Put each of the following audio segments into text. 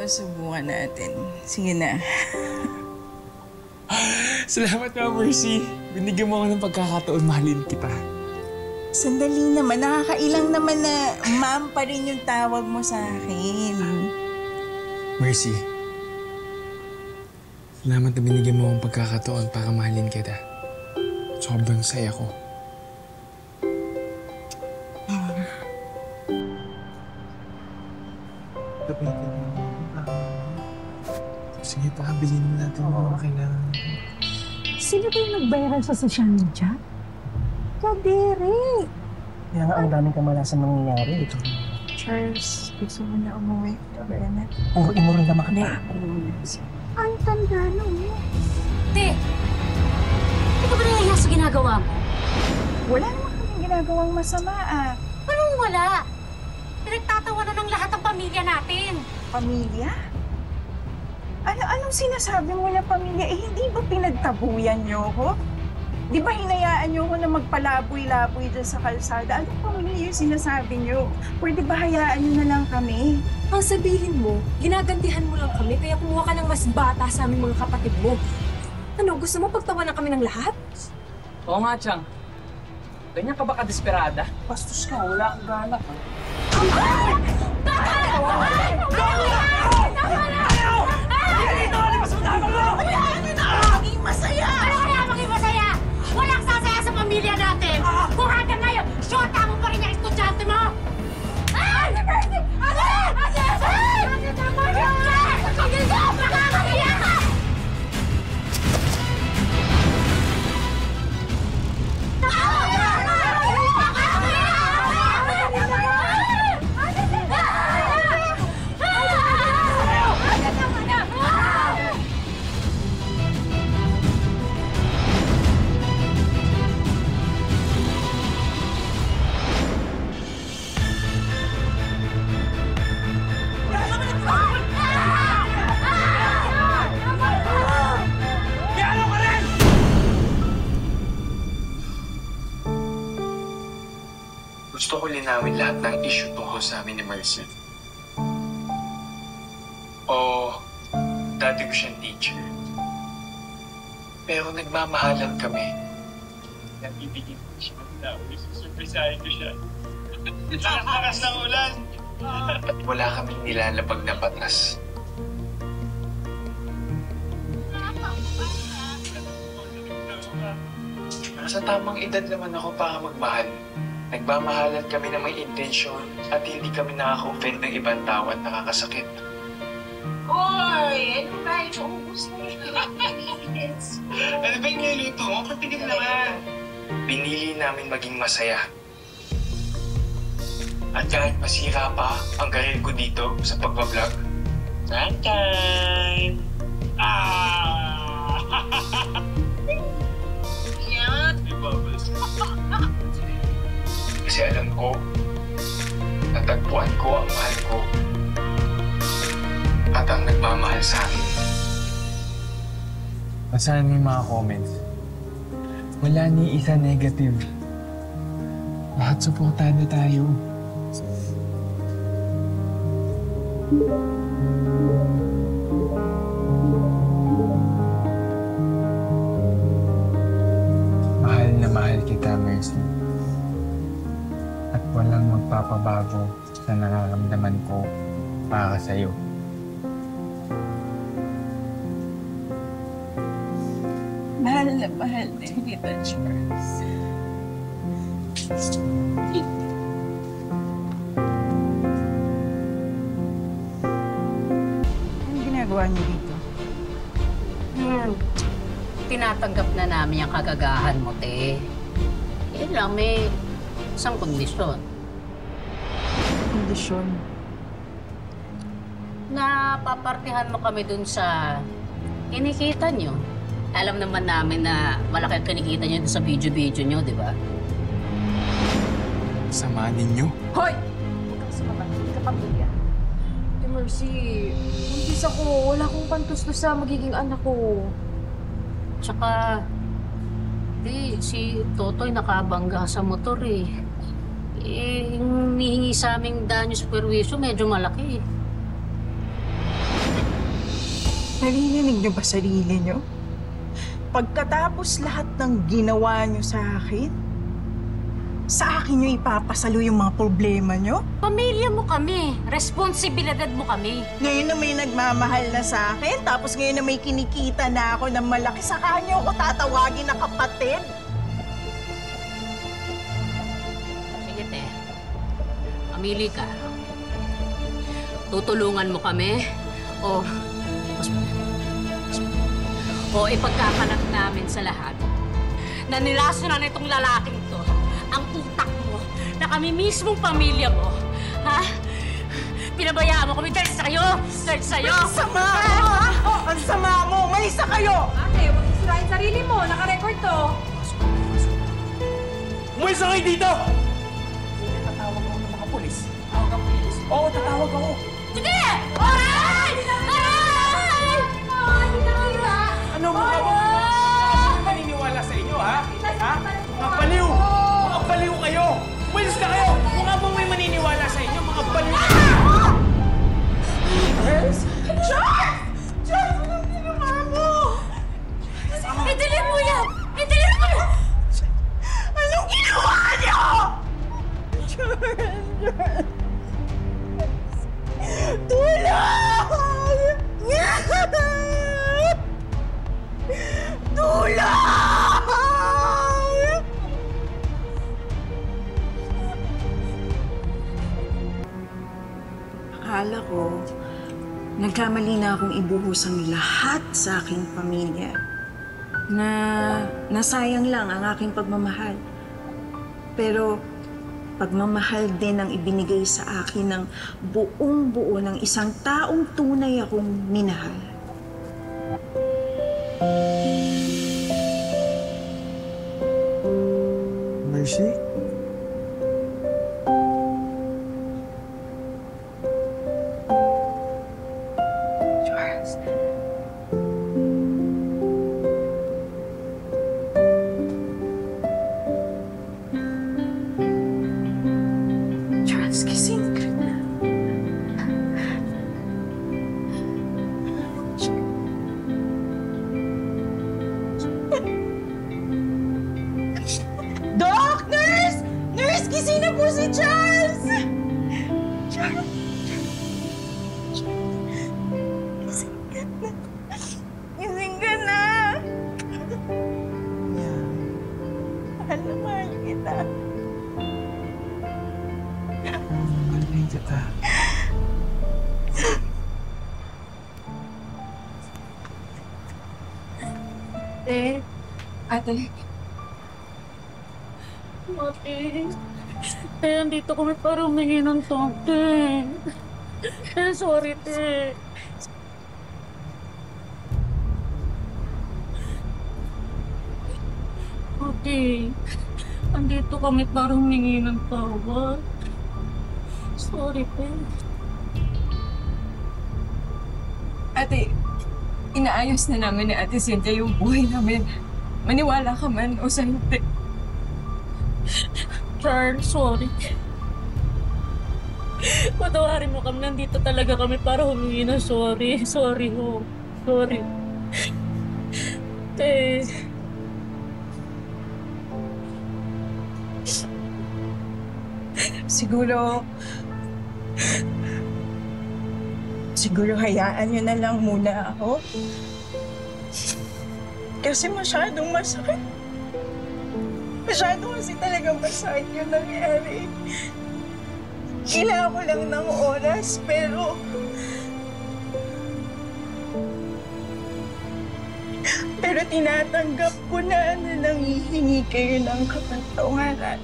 subukan natin. Sige na. Salamat nga, Mercy. Binigyan mo ako ng pagkakataon, mahalin kita. Sandali naman, nakakailang naman na ma'am pa rin yung tawag mo sa akin. Mercy, salamat na binigyan mo akong pagkakataon para mahalin kita. Sobrang saya ko. Sige pa, bilhin natin yung mga kailangan. Sino ba yung nag-viral sa social media? Kadiri! Kaya nga ang daming kamalasan nangyayari. Ito. Charles, gusto mo na umuwi. Bernard. Puro imo rin naman Hindi. ka. Ang tanda na mo. Te, hindi ka ba nahiya sa ginagawa mo? Wala naman kaming ginagawang masama ah. Anong wala? Pinagtatawanan ng lahat ng pamilya natin. Pamilya? Anong sinasabi mo na pamilya? Eh, hindi ba pinagtabuyan niyo ko? Di ba hinayaan niyo ko na magpalaboy-laboy dyan sa kalsada? Anong pamilya yung sinasabi niyo? Pwede ba hayaan niyo na lang kami? Ang sabihin mo, ginagantihan mo lang kami kaya kumuha ka ng mas bata sa aming mga kapatid mo. Ano, gusto mo pagtawanan kami ng lahat? Oo nga, Chang. Ganyan ka ba ka-desperada? Bastos ka, wala kang gana. Maging masaya! Ano kaya maging masaya? Walang sasaya sa pamilya natin! Kung hanggang ngayon, syota mo pa rin yung estudyante mo! Ay! Ate! Ate! Ate! Ate! Tama na! Ate! Nakakahiya ka! Gusto ko linawin lahat ng issue tungkol sa amin ni Mercy. Oo, dati ko siyang teacher. Pero nagmamahalan kami. Nabibigyan ko siya ng tao. Susurprisahin ko siya. Lakas ng ulan! Wala kaming nilalabag na batas. Nasa tamang edad naman ako para magmahal. Nagmamahalan kami na may intensyon at hindi kami nakaka-offend ng ibang tao at nakakasakit. Hoy! Ano ba? Inuubos na yun. Ano ba yung niluto mo? Patigil naman. Pinili namin maging masaya. At kahit masira pa ang karir ko dito sa pagbablog. Time! Ah! Yan! May bubbles. Kasi alam ko, natagpuan ko ang mahal ko at ang nagmamahal sa akin. Basahin mo yung mga comments. Wala ni isa negative. Lahat suportado tayo. Mahal na mahal kita, Mercy. At walang magpapabago sa nararamdaman ko para sa'yo. Mahal na mahal din kita, Charles. Anong ginagawa niyo dito? Tinatanggap na namin yung kagagahan mo, te. Yan lang, may isang kondisyon. Kondisyon. Napapartihan mo kami dun sa kinikita nyo. Alam naman namin na malaki ang kinikita nyo dun sa video-video nyo, di ba? Sama ninyo. Hoy! Huwag kang sumama. Hindi ka pamilya. Ate Mercy, buntis ako. Wala akong pantustos sa magiging anak ko. Tsaka, si Totoy nakabangga sa motor eh. Yung hihingi sa aming danyo sa perwisyo, medyo malaki eh. Narinig niyo ba sarili niyo? Pagkatapos lahat ng ginawa niyo sa akin niyo ipapasalo yung mga problema niyo? Pamilya mo kami. Responsibilidad mo kami. Ngayon na may nagmamahal na sa akin, tapos ngayon na may kinikita na ako ng malaki, saka niyo ako tatawagin na kapatid? Sige, te. Mamili ka. Tutulungan mo kami o ipagkakalat namin sa lahat na nilaso na itong lalaking to ang utak mo na kami mismong pamilya mo. Ha? Pinabayaan mo kami dahil sa'yo! Dahil sa'yo! Ang sama mo! Ang sama mo! Malisa kayo! Ate, huwag isirain sarili mo. Naka-record to. Umalis na kayo dito! Hindi, tatawag ako ng mga polis. Tawag ang polis? Oo, tatawag ako. Sige! Aray! Aray! Ano mga ba? Maniniwala sa inyo, ha? Ha? Mga baliw! Mga baliw kayo! Umalis na kayo! Mukha bang may maniniwala sa inyo, mga baliw! Charles! Charles! Anong ginawa mo? Idilin mo yan! Idilin mo yan! Anong ginawa niyo? Charles! Tulong! Tulong! Akala ko, nagkamali na akong ibuhos ang lahat sa aking pamilya. Na nasayang lang ang aking pagmamahal. Pero pagmamahal din ang ibinigay sa akin ng buong-buo ng isang taong tunay akong minahal. Mercy? Charles. Charles, gising ka na. Doc! Nurse! Nurse, gising na po si Charles! Charles! Gising ka na. Gising ka na. Yeah. Mahal na mahal kita. Mahalin kita. Ate. Ate. Ate, andito kami para humingi ng tonte. Sorry, te. Ate, andito kami para humingi ng tawad. Sorry, te. Ate, inaayos na namin ni Ate Cynthia yung buhay namin. Maniwala ka man o sa hindi. Charles, sorry. Patawarin mo kami. Nandito talaga kami para humingi ng sorry. Sorry ho. Sorry. Te. Siguro hayaan niyo na lang muna ako. Kasi masyadong masakit. Masyado kasi talagang masakit yung nangyari. Kailangan ko lang ng oras, pero tinatanggap ko na nangihingi kayo ng kapatawaran.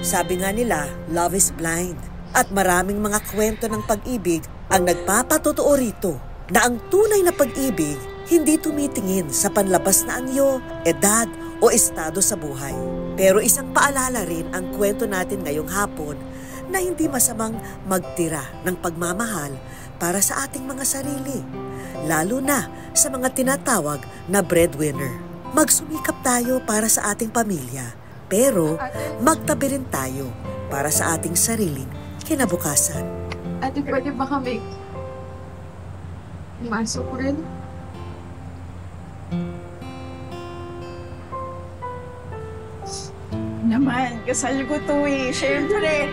Sabi nga nila, love is blind. At maraming mga kwento ng pag-ibig ang nagpapatotoo rito na ang tunay na pag-ibig hindi tumitingin sa panlabas na anyo, edad o estado sa buhay. Pero isang paalala rin ang kwento natin ngayong hapon na hindi masamang magtira ng pagmamahal para sa ating mga sarili, lalo na sa mga tinatawag na breadwinner. Magsumikap tayo para sa ating pamilya, pero magtabi rin tayo para sa ating sariling kinabukasan. Ate, pwede ba kami masok rin? Naman, kasal ko to eh, syempre.